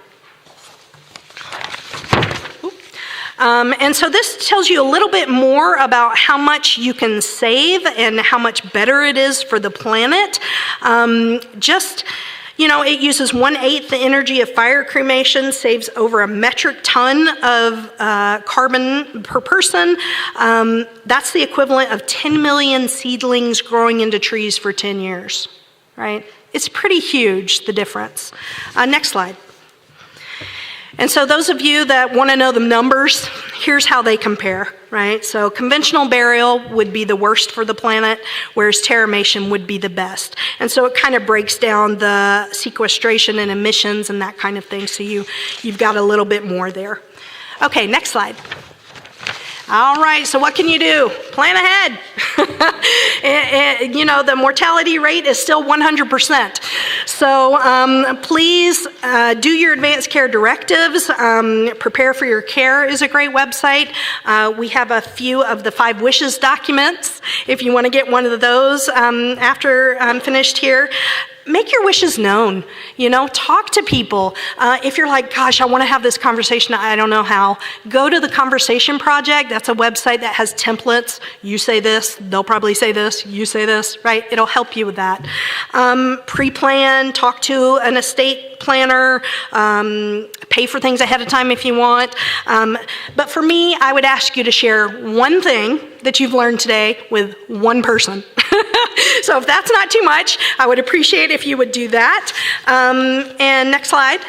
And so this tells you a little bit more about how much you can save and how much better it is for the planet. You know, it uses 1/8 the energy of fire cremation, saves over a metric ton of carbon per person. That's the equivalent of 10 million seedlings growing into trees for 10 years, right? It's pretty huge, the difference. Next slide. And so those of you that want to know the numbers, here's how they compare, right? So conventional burial would be the worst for the planet, whereas terramation would be the best. And so it kind of breaks down the sequestration and emissions and that kind of thing, so you've got a little bit more there. Okay, next slide. All right, so what can you do? Plan ahead. You know, the mortality rate is still 100%. So please do your advanced care directives. Prepare for Your Care is a great website. We have a few of the 5 wishes documents if you want to get one of those after I'm finished here. Make your wishes known, you know, talk to people. If you're like, gosh, I want to have this conversation, I don't know how, go to the Conversation Project. That's a website that has templates. You say this, they'll probably say this, you say this, right? It'll help you with that. Pre-plan, talk to an estate planner, pay for things ahead of time if you want. But for me, I would ask you to share one thing that you've learned today with one person. So if that's not too much, I would appreciate if you would do that. And next slide.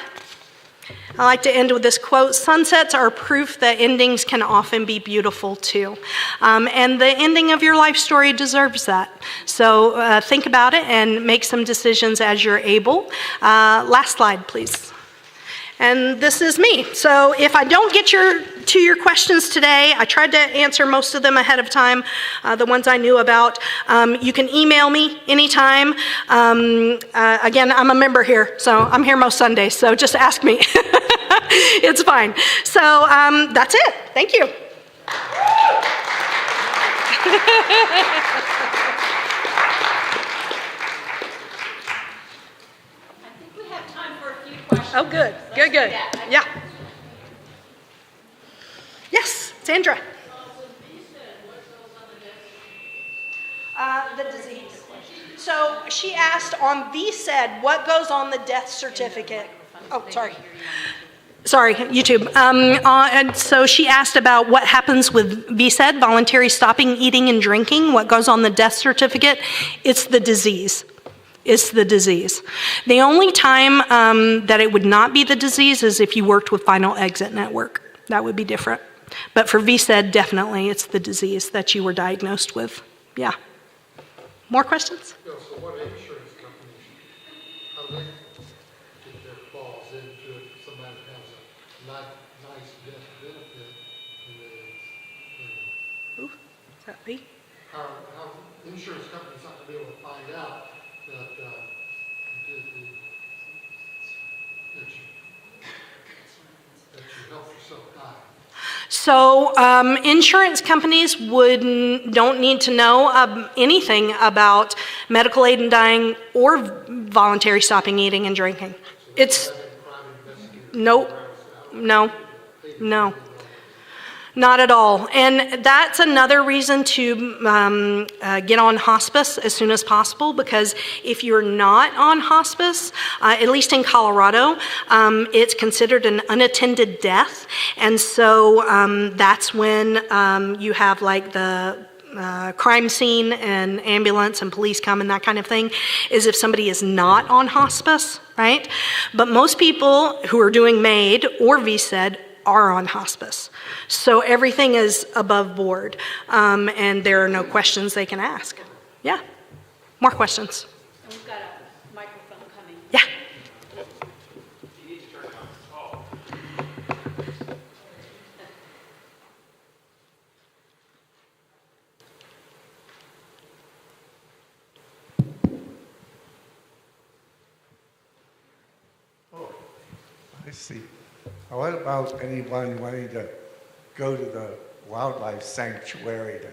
I like to end with this quote: sunsets are proof that endings can often be beautiful too. And the ending of your life story deserves that. So think about it and make some decisions as you're able. Last slide, please. And this is me. So if I don't get to your questions today, I tried to answer most of them ahead of time, the ones I knew about. You can email me anytime. Again, I'm a member here, so I'm here most Sundays, so just ask me. It's fine. So that's it. Thank you. Oh, good. Good. Yeah. Yes, Sandra. The disease. So she asked on VSED, what goes on the death certificate? Oh, sorry, YouTube. And so she asked about what happens with VSED, voluntary stopping eating and drinking, what goes on the death certificate. It's the disease. It's the disease. The only time that it would not be the disease is if you worked with Final Exit Network. That would be different. But for VSED, definitely it's the disease that you were diagnosed with. Yeah. More questions? Yeah, so what insurance companies, how they get their clause into it if somebody has a nice death benefit and they, Ooh, is that me? how insurance companies not going to be able to find out that you helped yourself die. So insurance companies don't need to know anything about medical aid in dying or voluntary stopping eating and drinking. It's no. Not at all. And that's another reason to get on hospice as soon as possible, because if you're not on hospice, at least in Colorado, it's considered an unattended death. And so that's when you have like the crime scene and ambulance and police come and that kind of thing, is if somebody is not on hospice, right? But most people who are doing MAID or VSED are on hospice. So everything is above board, and there are no questions they can ask. Yeah, more questions. We've got a microphone coming. Yeah. I see. What about anyone wanting to go to the wildlife sanctuary to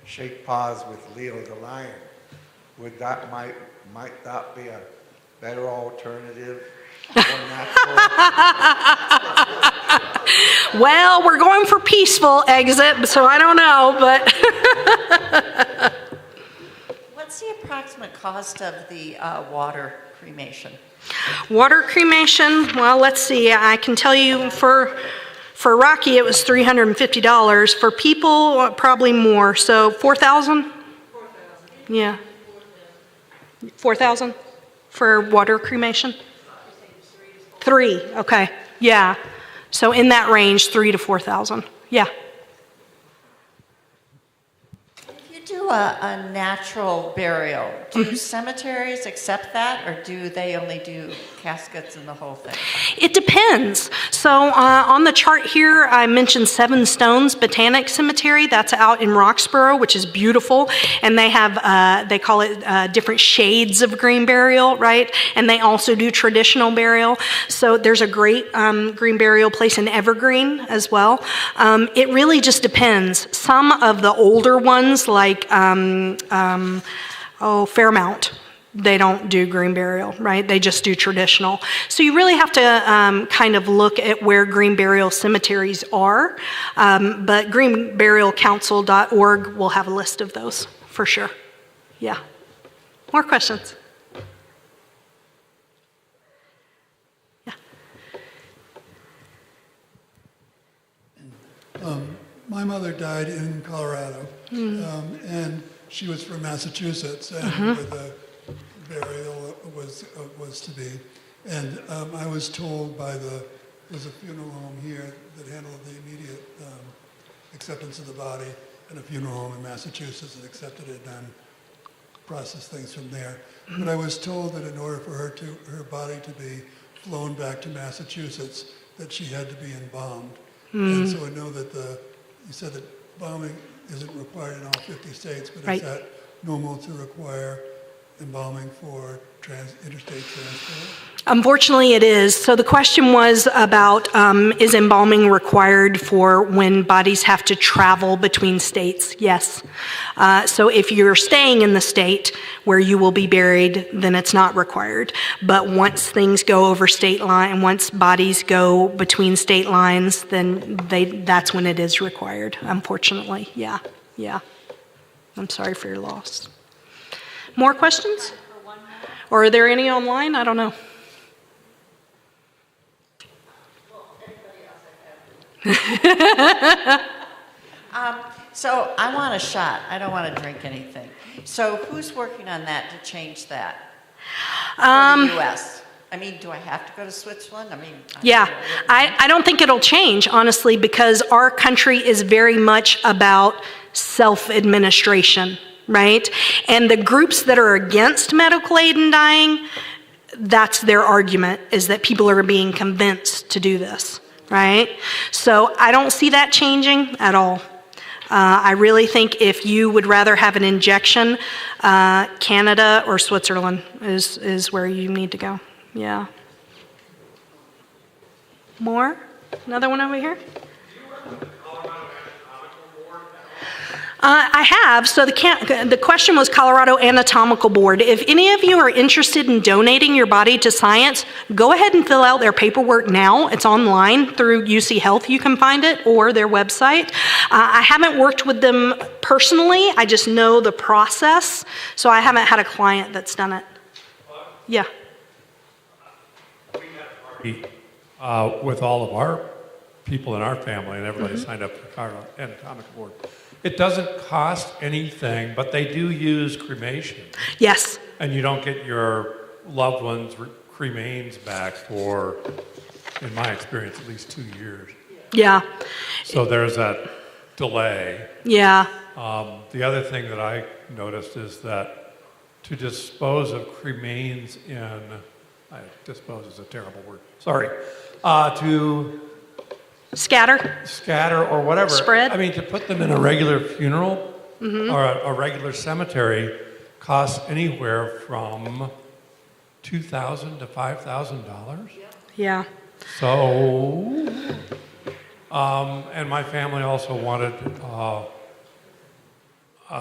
shake paws with Leo the lion? Might that be a better alternative? Well, we're going for peaceful exit, so I don't know, but. What's the approximate cost of the water cremation? Water cremation, well, let's see. I can tell you for Rocky, it was $350. For people, probably more. So 4,000? Yeah. 4,000 for water cremation? 3, okay. Yeah. So in that range, 3,000 to 4,000. Yeah. If you do a natural burial, do cemeteries accept that, or do they only do caskets and the whole thing? It depends. So on the chart here, I mentioned Seven Stones Botanic Cemetery. That's out in Roxborough, which is beautiful. And they have, they call it different shades of green burial, right? And they also do traditional burial. So there's a great green burial place in Evergreen as well. It really just depends. Some of the older ones, like Fairmount, they don't do green burial, right? They just do traditional. So you really have to kind of look at where green burial cemeteries are. But greenburialcouncil.org will have a list of those for sure. Yeah. More questions? Yeah. My mother died in Colorado, and she was from Massachusetts, and where the burial was to be. And I was told by there's a funeral home here that handled the immediate acceptance of the body, and a funeral home in Massachusetts that accepted it and processed things from there. But I was told that in order for her body to be flown back to Massachusetts, that she had to be embalmed. And so I know that you said that embalming isn't required in all 50 states, but Right. is that normal to require embalming for interstate transport? Unfortunately, it is. So the question was about, is embalming required for when bodies have to travel between states? Yes. So if you're staying in the state where you will be buried, then it's not required. But once things go over state line, once bodies go between state lines, then that's when it is required, unfortunately. Yeah. I'm sorry for your loss. More questions? Or are there any online? I don't know. So I want a shot. I don't want to drink anything. So who's working on that to change that for the U.S.? I mean, do I have to go to Switzerland? Yeah, I don't think it'll change, honestly, because our country is very much about self-administration, right? And the groups that are against medical aid in dying, that's their argument, is that people are being convinced to do this, right? So I don't see that changing at all. I really think if you would rather have an injection, Canada or Switzerland is where you need to go. Yeah. More? Another one over here? I have. So the question was Colorado Anatomical Board. If any of you are interested in donating your body to science, go ahead and fill out their paperwork now. It's online through UC Health. You can find it, or their website. I haven't worked with them personally. I just know the process. So I haven't had a client that's done it. Yeah. With all of our people in our family, and everybody signed up for the Colorado Anatomical Board. It doesn't cost anything, but they do use cremation. Yes. And you don't get your loved ones' cremains back for, in my experience, at least 2 years. Yeah. So there's that delay. Yeah. The other thing that I noticed is that to dispose of cremains dispose is a terrible word, sorry, to Scatter. or whatever. Spread. I mean, to put them in a regular funeral or a regular cemetery costs anywhere from $2,000 to $5,000. Yeah. So, and my family also wanted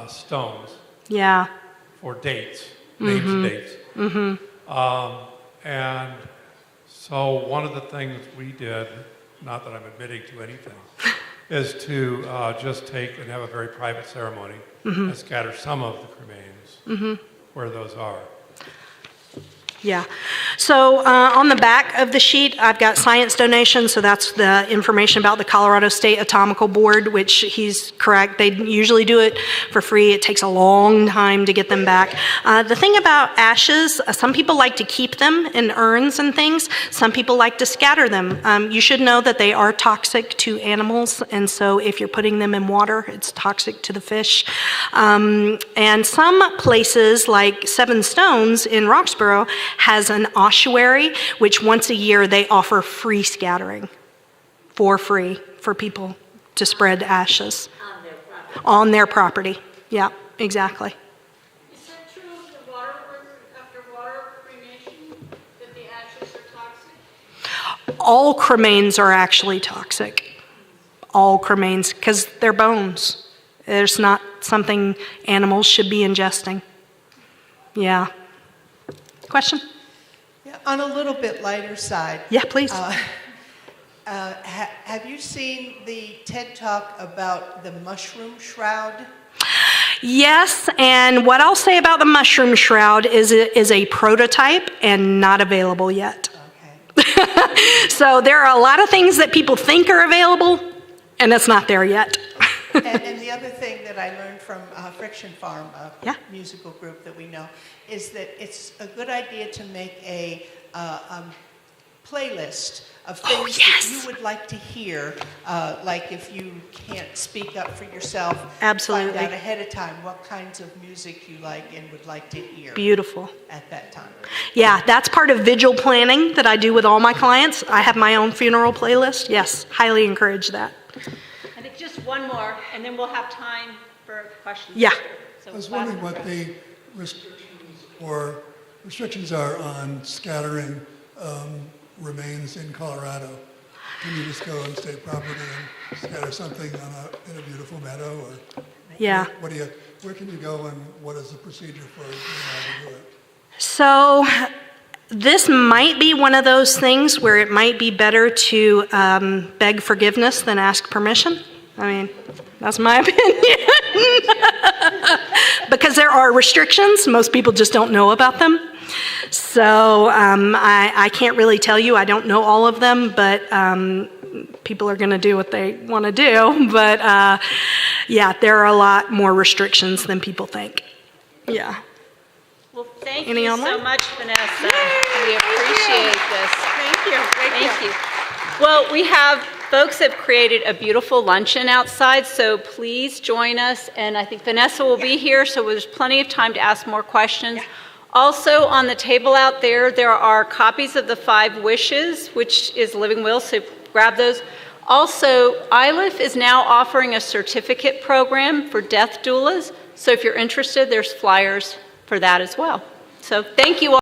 stones Yeah. for dates, names dates. And so one of the things we did, not that I'm admitting to anything, is to just take and have a very private ceremony and scatter some of the cremains where those are. Yeah. So on the back of the sheet, I've got science donations. So that's the information about the Colorado State Atomical Board, which he's correct. They usually do it for free. It takes a long time to get them back. The thing about ashes, some people like to keep them in urns and things. Some people like to scatter them. You should know that they are toxic to animals. And so if you're putting them in water, it's toxic to the fish. And some places like Seven Stones in Roxborough has an ossuary, which once a year they offer free scattering for free for people to spread ashes on their property. Yeah, exactly. Is that true of the after water cremation, that the ashes are toxic? All cremains are actually toxic. All cremains, because they're bones. There's not something animals should be ingesting. Yeah. Question? Yeah, on a little bit lighter side. Yeah, please. Have you seen the TED Talk about the mushroom shroud? Yes, and what I'll say about the mushroom shroud is it is a prototype and not available yet. Okay. So there are a lot of things that people think are available, and it's not there yet. And the other thing that I learned from Friction Farm, a Yeah. musical group that we know, is that it's a good idea to make a playlist of things yes. that you would like to hear, like if you can't speak up for yourself, Absolutely. find out ahead of time what kinds of music you like and would like to hear Beautiful. at that time. Yeah, that's part of vigil planning that I do with all my clients. I have my own funeral playlist. Yes, highly encourage that. I think just one more, and then we'll have time for questions. Yeah. So I was last wondering what question. the restrictions are on scattering remains in Colorado. Can you just go on state property and scatter something in a beautiful meadow, or Yeah. where can you go, and what is the procedure for being able to do it? So this might be one of those things where it might be better to beg forgiveness than ask permission. I mean, that's my opinion. Because there are restrictions. Most people just don't know about them. So I can't really tell you. I don't know all of them, but people are going to do what they want to do. But yeah, there are a lot more restrictions than people think. Yeah. Well, thank Any you online? so much, Vanessa. We appreciate this. Thank you. Thank you. Well, folks have created a beautiful luncheon outside, so please join us. And I think Vanessa will be here, so there's plenty of time to ask more questions. Also, on the table out there, there are copies of the 5 Wishes, which is Living Will, so grab those. Also, ILIF is now offering a certificate program for death doulas, so if you're interested, there's flyers for that as well. So thank you all.